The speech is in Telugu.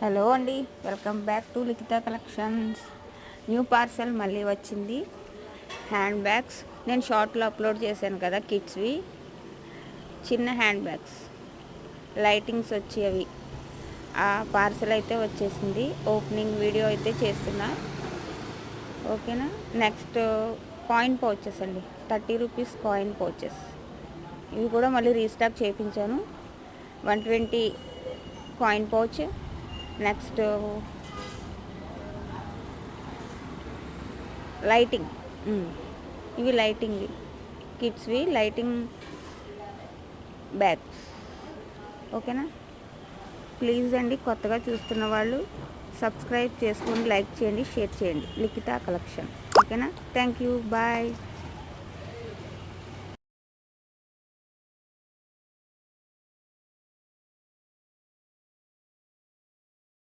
హలో అండి, welcome back to Likhitha collections. New parcel మళ్ళీ వచ్చింది. హ్యాండ్ బ్యాగ్స్ నేను షార్ట్లో అప్లోడ్ చేశాను కదా, కిడ్స్వి చిన్న హ్యాండ్ బ్యాగ్స్ లైటింగ్స్ వచ్చి అవి ఆ పార్సల్ అయితే వచ్చేసింది. ఓపెనింగ్ వీడియో అయితే చేస్తున్నా, ఓకేనా. నెక్స్ట్ కాయిన్ పౌచెస్ అండి, 30 రూపీస్ కాయిన్ పౌచెస్. ఇవి కూడా మళ్ళీ రీస్టాక్ చేయించాను. 120 కాయిన్ పౌచ్. నెక్స్ట్ లైటింగ్, ఇవి లైటింగ్ కిడ్స్వి లైటింగ్ బ్యాగ్స్, ఓకేనా. ప్లీజ్ అండి, కొత్తగా చూస్తున్న వాళ్ళు సబ్స్క్రైబ్ చేసుకొని లైక్ చేయండి, షేర్ చేయండి. లిఖిత కలెక్షన్, ఓకేనా. Thank you, bye.